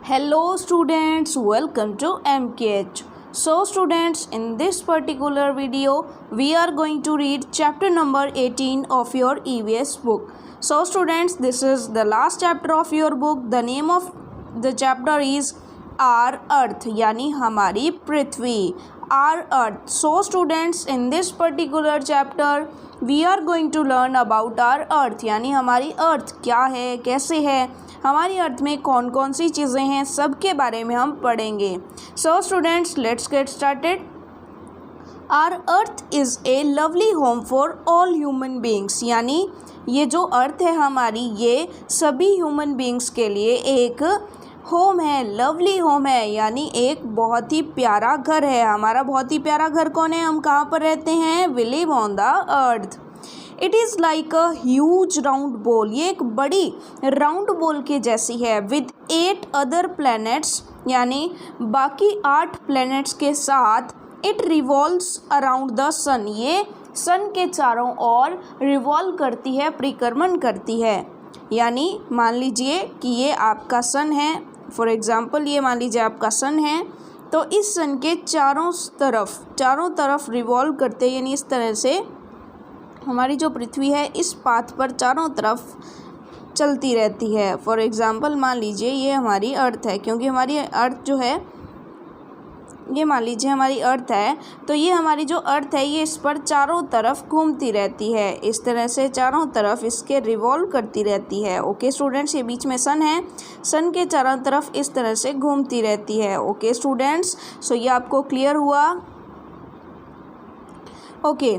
Hello students, welcome to MKH. So students, in this particular video, we are going to read chapter number 18 of your EVS book. So students, this is the last chapter of your book. The name of the chapter is Our Earth, यानी हमारी पृथ्वी. Our Earth. So students, in this particular chapter, we are going to learn about our Earth, यानी हमारी अर्थ क्या है, कैसे है, हमारी अर्थ में कौन कौन सी चीज़ें हैं, सब के बारे में हम पढ़ेंगे. So students, let's get started. Our earth is a lovely home for all human beings, यानी ये जो अर्थ है हमारी, ये सभी ह्यूमन बींग्स के लिए एक होम है, लवली होम है, यानी एक बहुत ही प्यारा घर है. हमारा बहुत ही प्यारा घर कौन है, हम कहाँ पर रहते हैं, we live on the earth. It is like a huge round ball, ये एक बड़ी राउंड बॉल के जैसी है. विद 8 अदर प्लैनेट्स, यानी बाकी 8 प्लैनेट्स के साथ. इट रिवॉल्व्स अराउंड द सन, ये सन के चारों ओर रिवॉल्व करती है, परिक्रमण करती है. यानी मान लीजिए कि ये आपका सन है, फॉर एग्ज़ाम्पल ये मान लीजिए आपका सन है, तो इस सन के चारों तरफ रिवॉल्व करते, यानी इस तरह से हमारी जो पृथ्वी है इस पाथ पर चारों तरफ चलती रहती है. फॉर एग्ज़ाम्पल मान लीजिए ये हमारी अर्थ है, क्योंकि हमारी अर्थ जो है, ये मान लीजिए हमारी अर्थ है, तो ये हमारी जो अर्थ है ये इस पर चारों तरफ घूमती रहती है, इस तरह से चारों तरफ इसके रिवॉल्व करती रहती है. ओके स्टूडेंट्स, ये बीच में सन है, सन के चारों तरफ इस तरह से घूमती रहती है. ओके स्टूडेंट्स, सो ये आपको क्लियर हुआ. Okay,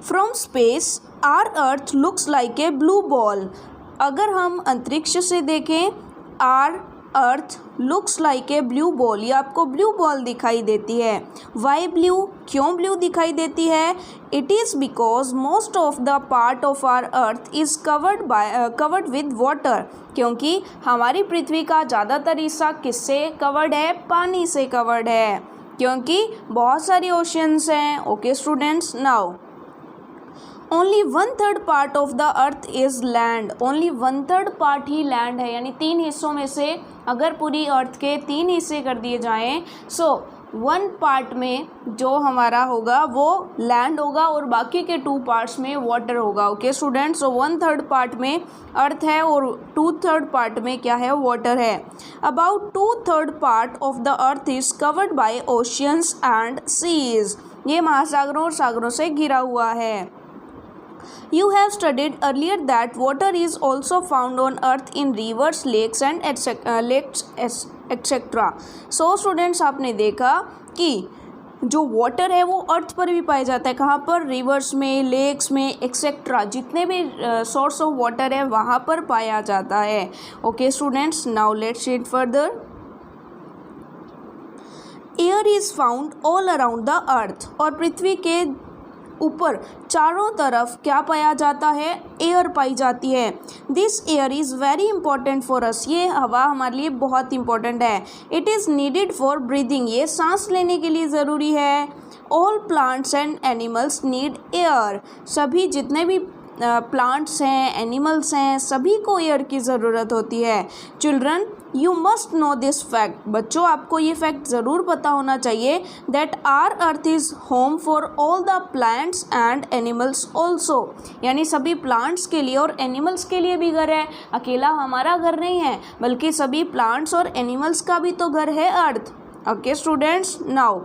from space our earth looks like a blue ball. अगर हम अंतरिक्ष से देखें, our earth looks like a blue ball, ये आपको ब्लू बॉल दिखाई देती है. वाई ब्लू, क्यों ब्लू दिखाई देती है? It is because most of the part of our earth is covered with water, क्योंकि हमारी पृथ्वी का ज़्यादातर हिस्सा किससे कवर्ड है, पानी से कवर्ड है, क्योंकि बहुत सारी ओशियंस हैं. Okay students, now only 1/3 part of the earth is land. Only 1/3 part he land है, यानी 3 हिस्सों में से अगर पूरी अर्थ के 3 हिस्से कर दिए जाएं, सो 1 पार्ट में जो हमारा होगा वो लैंड होगा और बाकी के 2 पार्ट्स में वाटर होगा. ओके स्टूडेंट्स, सो 1/3 पार्ट में अर्थ है और 2/3 पार्ट में क्या है, वाटर है. About 2/3 part of the earth is covered by oceans and seas. ये महासागरों और सागरों से घिरा हुआ है. You have studied earlier that water is also found on earth in rivers, lakes and etc. So students, आपने देखा कि जो वाटर है वो अर्थ पर भी पाया जाता है. कहाँ पर, रिवर्स में, लेक्स में, एक्सेट्रा, जितने भी सोर्स ऑफ वाटर है वहाँ पर पाया जाता है. Okay students, now let's read further. Air is found all around the earth, और पृथ्वी के ऊपर चारों तरफ क्या पाया जाता है, एयर पाई जाती है. This air is very important for us, ये हवा हमारे लिए बहुत इंपॉर्टेंट है. It is needed for breathing, ये सांस लेने के लिए ज़रूरी है. All plants and animals need air, सभी जितने भी प्लांट्स हैं, एनिमल्स हैं, सभी को एयर की ज़रूरत होती है. Children, you must know this fact, बच्चों आपको ये फैक्ट ज़रूर पता होना चाहिए, that our earth is home for all the plants and animals also, यानी सभी प्लांट्स के लिए और एनिमल्स के लिए भी घर है. अकेला हमारा घर नहीं है, बल्कि सभी प्लांट्स और एनिमल्स का भी तो घर है earth. Okay students, now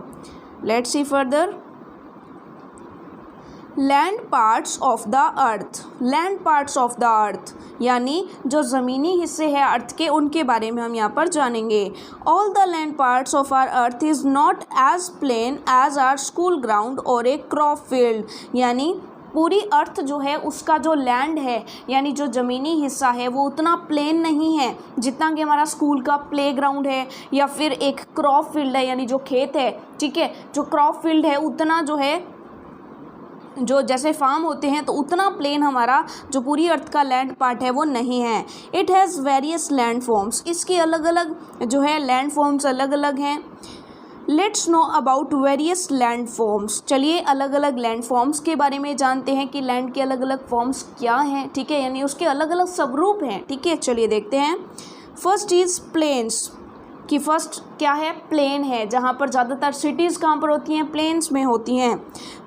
let's see further. Land parts of the earth. Land parts of the earth, यानी जो ज़मीनी हिस्से हैं अर्थ के, उनके बारे में हम यहाँ पर जानेंगे. All the land parts of our earth is not as plain as our school ground और ए क्रॉप फील्ड, यानी पूरी अर्थ जो है उसका जो लैंड है, यानी जो ज़मीनी हिस्सा है, वो उतना प्लेन नहीं है जितना कि हमारा स्कूल का प्ले ग्राउंड है, या फिर एक क्रॉप फील्ड है, यानी जो खेत है, ठीक है, जो क्रॉप फील्ड है उतना जो है, जो जैसे फार्म होते हैं, तो उतना प्लेन हमारा जो पूरी अर्थ का लैंड पार्ट है वो नहीं है. It has various land forms, इसके अलग अलग जो है लैंड फॉर्म्स अलग अलग हैं. Let's know about various land forms. चलिए अलग अलग लैंड फॉर्म्स के बारे में जानते हैं कि लैंड के अलग अलग फॉर्म्स क्या हैं, ठीक है, यानी उसके अलग अलग स्वरूप हैं. ठीक है, चलिए देखते हैं. First is plains. कि फर्स्ट क्या है, प्लेन है, जहाँ पर ज़्यादातर सिटीज़ कहाँ पर होती हैं, प्लेन्स में होती हैं।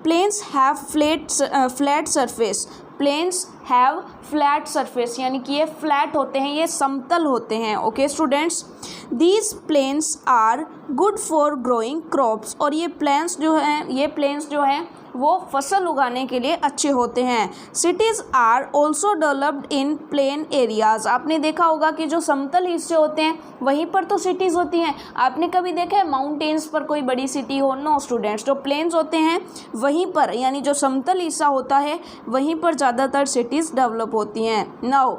Plains have flat surface, plains have flat surface यानी कि ये फ्लैट होते हैं, ये समतल होते हैं। Okay students, these plains are good for growing crops, और ये प्लेन्स जो हैं वो फसल उगाने के लिए अच्छे होते हैं। Cities are also developed in plain areas, आपने देखा होगा कि जो समतल हिस्से होते हैं वहीं पर तो सिटीज़ होती हैं। आपने कभी देखा है माउंटेन्स पर कोई बड़ी सिटी हो? नो स्टूडेंट्स, जो प्लेन्स होते हैं वहीं पर, यानी जो समतल हिस्सा होता है वहीं पर ज़्यादातर सिटीज़ डेवलप होती हैं। Now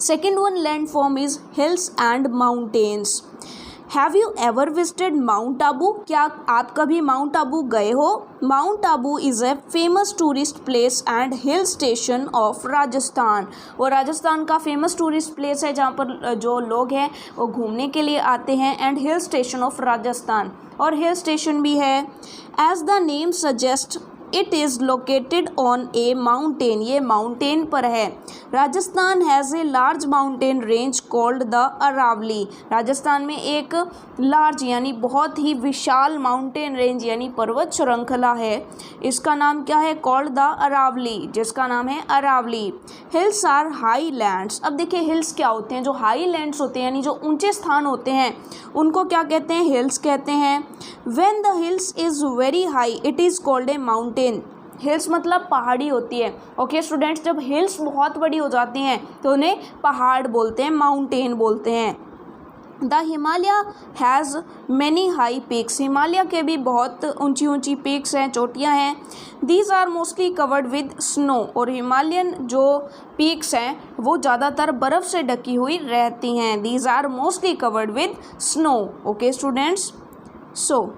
second one land form is hills and mountains. Have you ever visited mount Abu? क्या आप कभी माउंट आबू गए हो? Mount Abu is a famous tourist place and hill station of Rajasthan, और राजस्थान का फेमस टूरिस्ट प्लेस है जहाँ पर जो लोग हैं वो घूमने के लिए आते हैं, and hill station of Rajasthan, और हिल स्टेशन भी है। As the name suggest it is located on a mountain, ये माउंटेन पर है। Rajasthan has a large mountain range called the Aravalli, Rajasthan में एक लार्ज यानी बहुत ही विशाल माउंटेन रेंज यानी पर्वत श्रृंखला है, इसका नाम क्या है? कॉल्ड द अरावली, जिसका नाम है Aravalli. Hills are high lands, अब देखिए हिल्स क्या होते हैं, जो हाई लैंड्स होते हैं यानी जो ऊंचे स्थान होते हैं उनको क्या कहते हैं? हिल्स कहते हैं। When the hills is very high it is called a mountain, hills मतलब पहाड़ी होती है। ओके स्टूडेंट्स, जब हिल्स बहुत बड़ी हो जाती हैं तो उन्हें पहाड़ बोलते हैं, माउंटेन बोलते हैं। The Himalaya has many high peaks, Himalaya के भी बहुत ऊंची ऊंची पीक्स हैं, चोटियां हैं। These are mostly covered with snow, और हिमालयन जो पीक्स हैं वो ज़्यादातर बर्फ़ से ढकी हुई रहती हैं। These are mostly covered with snow. Okay students, so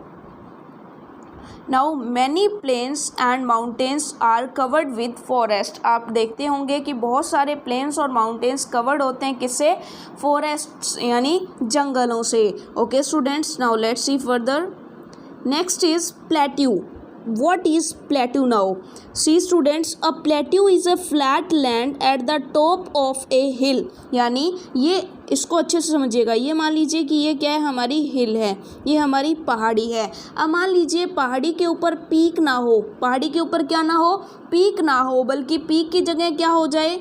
now many plains and mountains are covered with forest, आप देखते होंगे कि बहुत सारे प्लेन्स और माउंटेन्स कवर्ड होते हैं किससे? फॉरेस्ट यानी जंगलों से। Okay students, now let's see further. Next is plateau. What is plateau now? See students, a plateau is a flat land at the top of a hill, यानी ये इसको अच्छे से समझिएगा। ये मान लीजिए कि ये क्या है? हमारी हिल है, ये हमारी पहाड़ी है। अब मान लीजिए पहाड़ी के ऊपर पीक ना हो, पहाड़ी के ऊपर क्या ना हो? पीक ना हो, बल्कि पीक की जगह क्या हो जाए?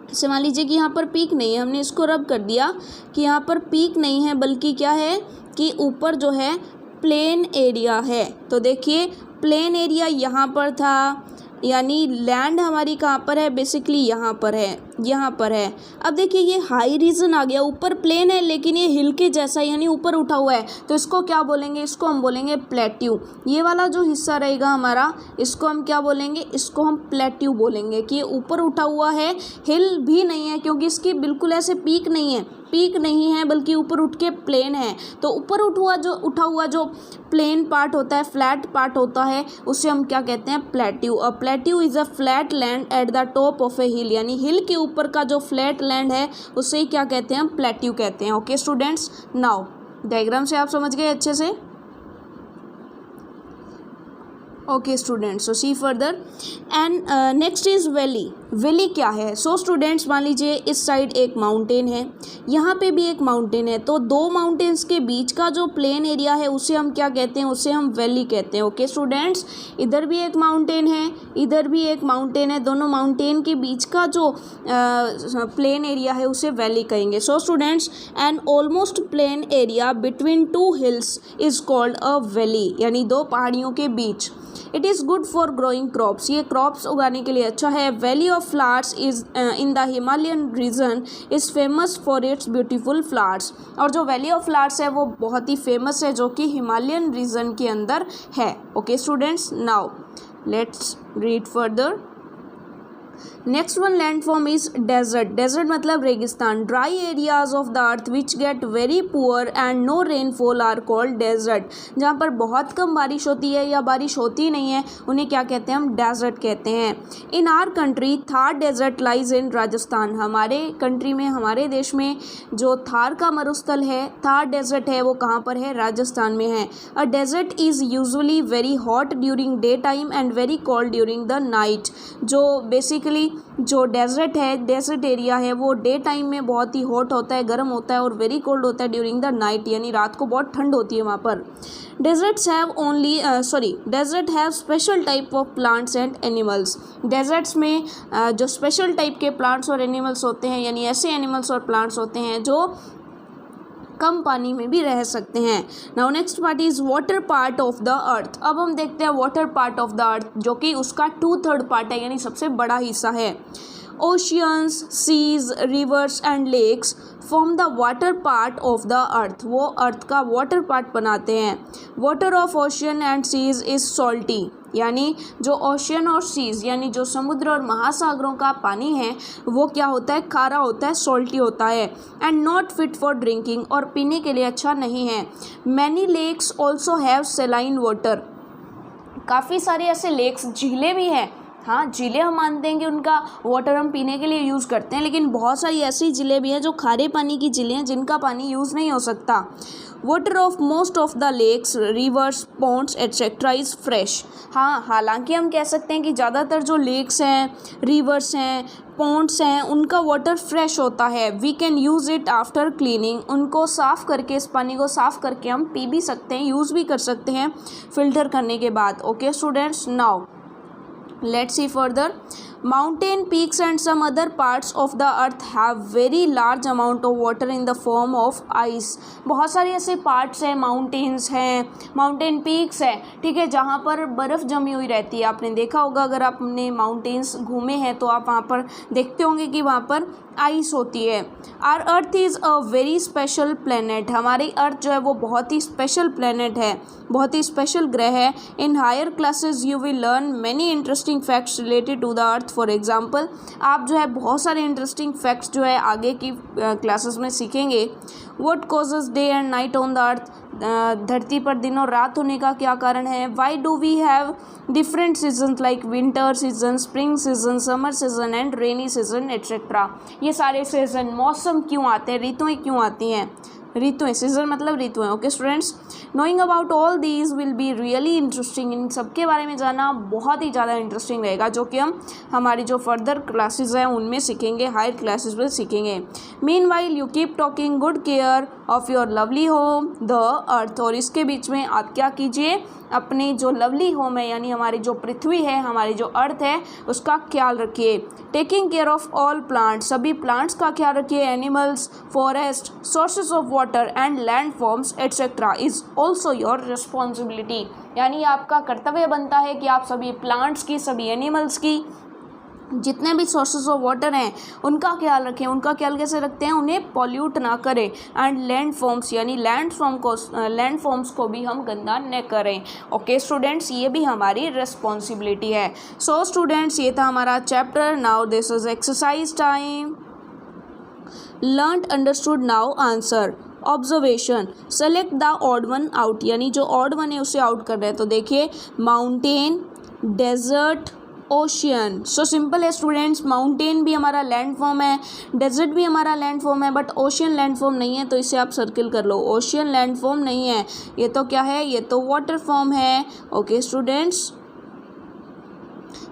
जैसे मान लीजिए कि यहाँ पर पीक नहीं है, हमने इसको रब कर दिया कि यहाँ पर पीक नहीं है, बल्कि क्या है कि ऊपर जो है प्लेन एरिया है। तो देखिए प्लेन एरिया यहाँ पर था, यानी लैंड हमारी कहाँ पर है? बेसिकली यहाँ पर है, यहाँ पर है। अब देखिए ये हाई रीजन आ गया, ऊपर प्लेन है लेकिन ये हिल के जैसा यानी ऊपर उठा हुआ है, तो इसको क्या बोलेंगे? इसको हम बोलेंगे प्लेट्यू। ये वाला जो हिस्सा रहेगा हमारा, इसको हम क्या बोलेंगे? इसको हम प्लेट्यू बोलेंगे कि ये ऊपर उठा हुआ है, हिल भी नहीं है क्योंकि इसकी बिल्कुल ऐसे पीक नहीं है, पीक नहीं है बल्कि ऊपर उठ के प्लेन है। तो ऊपर उठा हुआ जो प्लेन पार्ट होता है, फ्लैट पार्ट होता है, उसे हम क्या कहते हैं? Plateau. A plateau is a flat land at the top of a hill, यानी हिल के ऊपर का जो फ्लैट लैंड है उसे ही क्या कहते हैं? हम प्लेट्यू कहते हैं। ओके स्टूडेंट्स, नाउ डायग्राम से आप समझ गए अच्छे से? Okay students, so see further. And next is valley. Valley क्या है? सो स्टूडेंट्स, मान लीजिए इस साइड एक माउंटेन है, यहाँ पे भी एक माउंटेन है, तो दो माउंटेन्स के बीच का जो प्लेन एरिया है उसे हम क्या कहते हैं? उसे हम वैली कहते हैं। ओके स्टूडेंट्स, इधर भी एक माउंटेन है, इधर भी एक माउंटेन है, दोनों माउंटेन के बीच का जो प्लेन एरिया है उसे वैली कहेंगे। So students, an almost plain area between two hills is called a valley, यानी दो पहाड़ियों के बीच। It is good for growing crops, ये क्रॉप्स उगाने के लिए अच्छा है। Valley of flowers is in the Himalayan region is famous for its beautiful flowers, और जो वैली ऑफ फ्लावर्स है वो बहुत ही फेमस है, जो कि हिमालयन रीजन के अंदर है। Okay students, now let's read further. Next one landform is desert. Desert मतलब रेगिस्तान। Dry areas of the earth which get very poor and no rainfall are called desert, जहाँ पर बहुत कम बारिश होती है या बारिश होती नहीं है उन्हें क्या कहते हैं? हम डेजर्ट कहते हैं। In our country Thar desert lies in Rajasthan, हमारे कंट्री में, हमारे देश में जो थार का मरुस्थल है, थार डेजर्ट है, वो कहाँ पर है? राजस्थान में है। A desert is usually very hot during day time and very cold during the night, जो बेसिकली बेसिकली जो डेजर्ट है, डेजर्ट एरिया है, वो डे टाइम में बहुत ही हॉट होता है, गर्म होता है और वेरी कोल्ड होता है ड्यूरिंग द नाइट, यानी रात को बहुत ठंड होती है वहाँ पर। Desert have special type of plants and animals. Deserts में जो स्पेशल टाइप के प्लांट्स और एनिमल्स होते हैं, यानी ऐसे एनिमल्स और प्लांट्स होते हैं जो कम पानी में भी रह सकते हैं। Now next part is water part of the अर्थ। अब हम देखते हैं वाटर पार्ट ऑफ द अर्थ, जो कि उसका 2/3 पार्ट है, यानी सबसे बड़ा हिस्सा है। Oceans, seas, rivers and lakes form the water part of the earth. वो अर्थ का वाटर पार्ट बनाते हैं। Water of ocean and seas is salty, यानी जो ओशियन और सीज यानी जो समुद्र और महासागरों का पानी है वो क्या होता है, खारा होता है, सॉल्टी होता है, and not fit for drinking, और पीने के लिए अच्छा नहीं है। Many lakes also have saline water. काफ़ी सारे ऐसे लेक्स, झीलें भी हैं। हाँ, झीलें हम मानते हैं कि उनका वाटर हम पीने के लिए यूज़ करते हैं, लेकिन बहुत सारी ऐसी झीलें भी हैं जो खारे पानी की झीलें हैं जिनका पानी यूज़ नहीं हो सकता। Water of most of the lakes, rivers, ponds etcetera is fresh. हाँ, हालांकि हम कह सकते हैं कि ज़्यादातर जो लेक्स हैं, रिवर्स हैं, पॉन्ड्स हैं, उनका वाटर फ्रेश होता है। We can use it after cleaning. उनको साफ़ करके, इस पानी को साफ़ करके हम पी भी सकते हैं, यूज़ भी कर सकते हैं फ़िल्टर करने के बाद। Okay students, now let's see further. Mountain peaks and some other parts of the earth have very large amount of water in the form of ice. बहुत सारे ऐसे पार्ट्स हैं, माउंटेन्स हैं, माउंटेन पीक्स हैं, ठीक है, जहाँ पर बर्फ़ जमी हुई रहती है। आपने देखा होगा, अगर आपने माउंटेन्स घूमे हैं तो आप वहाँ पर देखते होंगे कि वहाँ पर आइस होती है। Our earth is a very special planet. हमारी अर्थ जो है वो बहुत ही स्पेशल प्लेनेट है, बहुत ही स्पेशल ग्रह है। In higher classes you will learn many interesting facts related to the earth. For example, आप जो है बहुत सारे इंटरेस्टिंग फैक्ट्स जो है आगे की क्लासेस में सीखेंगे। What causes day and night on the अर्थ। धरती पर दिन और रात होने का क्या कारण है। Why do we have different seasons like winter season, spring season, summer season and rainy season etcetera. ये सारे सीजन, मौसम क्यों आते हैं, ऋतुएँ क्यों आती हैं। ऋतुएँ, सीजन मतलब ऋतुएँ। Okay students, knowing about all these will be really interesting. इन सब के बारे में जानना बहुत ही ज़्यादा इंटरेस्टिंग रहेगा, जो कि हम हमारी जो फर्दर क्लासेस हैं उनमें सीखेंगे, हायर क्लासेस में सीखेंगे। Meanwhile you keep talking good care of your lovely home the earth. और इसके बीच में आप क्या कीजिए, अपनी जो लवली होम है, यानी हमारी जो पृथ्वी है, हमारी जो अर्थ है, उसका ख्याल रखिए। Taking care of all plants, सभी प्लांट्स का ख्याल रखिए। Animals, forest, sources of water and land forms etcetera is also your responsibility. यानी आपका कर्तव्य बनता है कि आप सभी प्लांट्स की, सभी एनिमल्स की, जितने भी सोर्सेज ऑफ वाटर हैं उनका ख्याल रखें। उनका ख्याल कैसे रखते हैं, उन्हें पॉल्यूट ना करें। एंड लैंड फॉर्म्स, यानी लैंड फॉर्म्स को भी हम गंदा न करें। ओके स्टूडेंट्स, ये भी हमारी रिस्पॉन्सिबिलिटी है। सो स्टूडेंट्स, ये था हमारा chapter. Now this is exercise time. Learn, understood, now answer. Observation, select the odd one out, यानी जो ऑड वन है उसे आउट कर रहे हैं। तो देखिए, mountain, desert, ocean. So simple है स्टूडेंट्स, माउंटेन भी हमारा लैंड फॉर्म है, डेजर्ट भी हमारा लैंड फॉर्म है, बट ओशियन लैंड फॉर्म नहीं है, तो इसे आप सर्किल कर लो। ओशियन लैंड फॉर्म नहीं है, ये तो क्या है, ये तो वाटर फॉर्म है। ओके स्टूडेंट्स,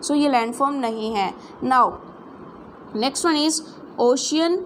सो ये लैंड फॉर्म नहीं है। Now next one is ocean,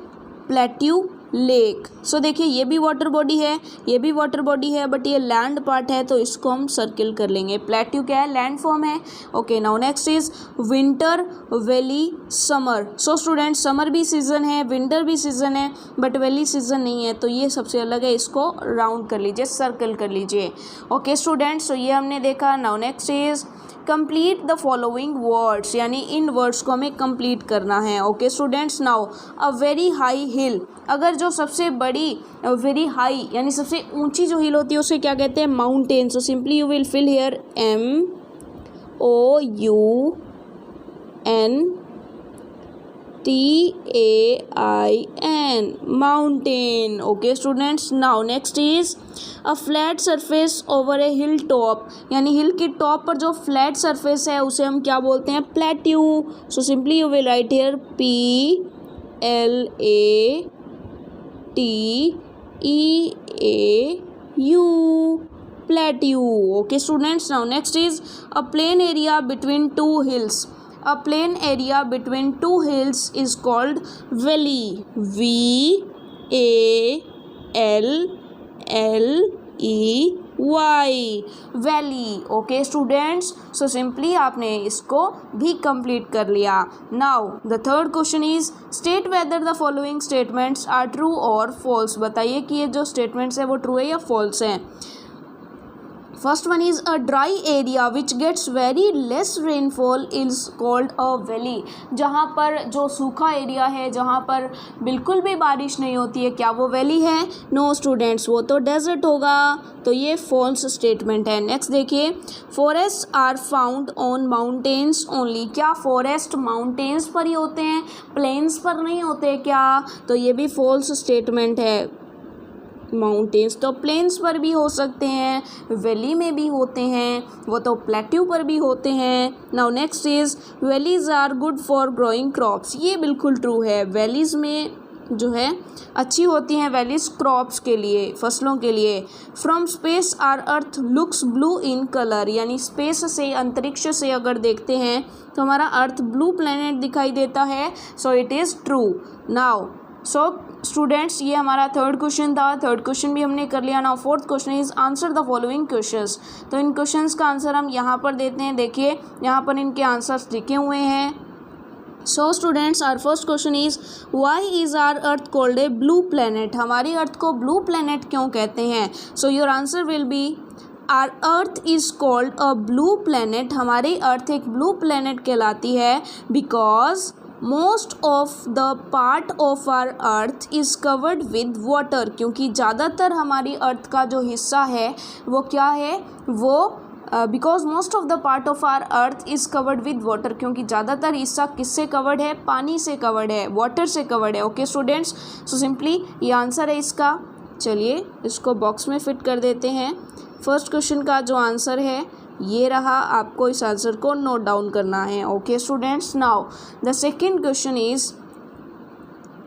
plateau, lake. So देखिए, ये भी वाटर बॉडी है, ये भी वाटर बॉडी है, बट ये लैंड पार्ट है, तो इसको हम सर्किल कर लेंगे। प्लेट्यू क्या है, लैंड फॉर्म है। Okay, now next is winter, valley, summer. So student, summer भी सीजन है, विंटर भी सीजन है, बट वैली सीजन नहीं है, तो ये सबसे अलग है, इसको राउंड कर लीजिए, सर्कल कर लीजिए। ओके स्टूडेंट्स, सो ये हमने देखा। Now next is complete the following words, यानी इन वर्ड्स को हमें कंप्लीट करना है। Okay students, now a very high heel. अगर जो सबसे बड़ी, वेरी हाई यानी सबसे ऊंची जो हिल होती है उसे क्या कहते हैं, mountain. So simply you will fill here MOUNTAIN, mountain. Okay students, now next is a flat surface over a hill top, यानी हिल की टॉप पर जो फ्लैट सरफेस है उसे हम क्या बोलते हैं, plateau. So simply you will write here PLATEAU, plateau. Okay students, now next is a plain area between two hills. A plain area between two hills is called valley. VALLEY, valley. Okay students, so simply आपने इसको भी complete कर लिया. Now the third question is state whether the following statements are true or false. बताइए कि ये जो statements है वो true है या false है. First one is a dry area which gets very less rainfall is called a valley. जहाँ पर जो सूखा एरिया है, जहाँ पर बिल्कुल भी बारिश नहीं होती है, क्या वो वैली है? नो स्टूडेंट्स, वो तो डेजर्ट होगा. तो ये फॉल्स स्टेटमेंट है. नेक्स्ट देखिए, forest are found on mountains only. क्या फॉरेस्ट माउंटेन्स पर ही होते हैं, प्लेन्स पर नहीं होते क्या? तो ये भी फॉल्स स्टेटमेंट है. माउंटेन्स तो प्लेन्स पर भी हो सकते हैं, वैली में भी होते हैं, वो तो प्लेट्यू पर भी होते हैं. Now next is valleys are good for growing crops. ये बिल्कुल ट्रू है. वैलीज़ में जो है अच्छी होती हैं वैलीज क्रॉप्स के लिए, फसलों के लिए. From space our earth looks blue in colour. यानी स्पेस से, अंतरिक्ष से अगर देखते हैं तो हमारा अर्थ ब्लू प्लैनेट दिखाई देता है. So it is true. Now so students, ये हमारा थर्ड क्वेश्चन था. थर्ड क्वेश्चन भी हमने कर लिया. Now fourth question is answer the following questions. तो इन क्वेश्चंस का आंसर हम यहाँ पर देते हैं. देखिए यहाँ पर इनके आंसर्स लिखे हुए हैं. So students, our first question is why is our earth called a blue planet. हमारी अर्थ को ब्लू प्लैनेट क्यों कहते हैं? So your answer will be our earth is called a blue planet. हमारी अर्थ एक ब्लू प्लैनेट कहलाती है because most of the part of our earth is covered with water. क्योंकि ज़्यादातर हमारी अर्थ का जो हिस्सा है वो क्या है, वो because most of the part of our earth is covered with water. क्योंकि ज़्यादातर हिस्सा किससे कवर्ड है? पानी से कवर्ड है, वाटर से कवर्ड है. ओके स्टूडेंट्स, सो सिंपली ये आंसर है इसका. चलिए इसको बॉक्स में फिट कर देते हैं. फर्स्ट क्वेश्चन का जो आंसर है ये रहा. आपको इस आंसर को नोट डाउन करना है. Okay students, now the second question is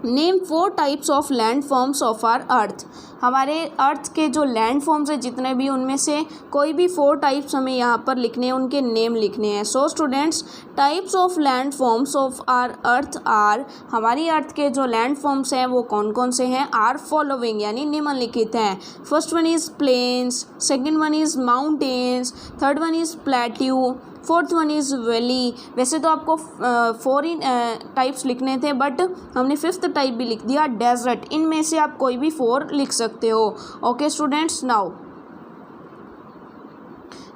name 4 types of land forms of our earth. हमारे अर्थ के जो लैंड फॉर्म्स है जितने भी, उनमें से कोई भी 4 टाइप्स हमें यहाँ पर लिखने हैं, उनके नेम लिखने हैं. So students, types of land forms of our earth are. हमारी अर्थ के जो लैंड फॉर्म्स हैं वो कौन कौन से हैं? आर फॉलोइंग, यानी निम्नलिखित हैं. First one is plains, second one is mountains, third one is plateau, fourth one is valley. वैसे तो आपको 4 ही टाइप्स लिखने थे, बट हमने 5th टाइप भी लिख दिया, डेजर्ट. इनमें से आप कोई भी 4 लिख सकते हो. Okay students, now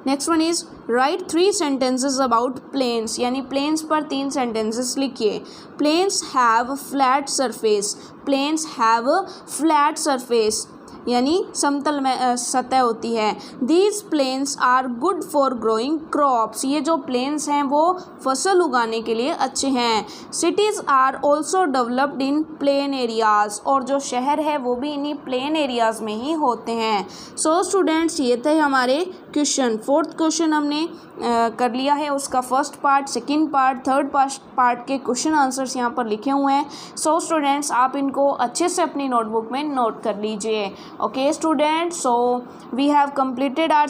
next one is write 3 sentences about plains. यानी प्लेन्स पर 3 सेंटेंसेस लिखिए. Plains have flat surface. Plains have flat surface यानी समतल में सतह होती है. These plains are good for growing crops. ये जो प्लेन्स हैं वो फसल उगाने के लिए अच्छे हैं. Cities are also developed in plain areas. और जो शहर है वो भी इन्हीं प्लेन एरियाज़ में ही होते हैं. सो स्टूडेंट्स, ये थे हमारे क्वेश्चन. 4th क्वेश्चन हमने कर लिया है. उसका first part, second part, third part के क्वेश्चन आंसर्स यहाँ पर लिखे हुए हैं. सो स्टूडेंट्स, आप इनको अच्छे से अपनी नोटबुक में नोट कर लीजिए. Okay students, so we have completed our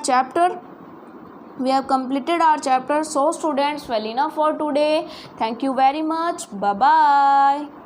chapter. So students, well enough for today. Thank you very much. Bye bye.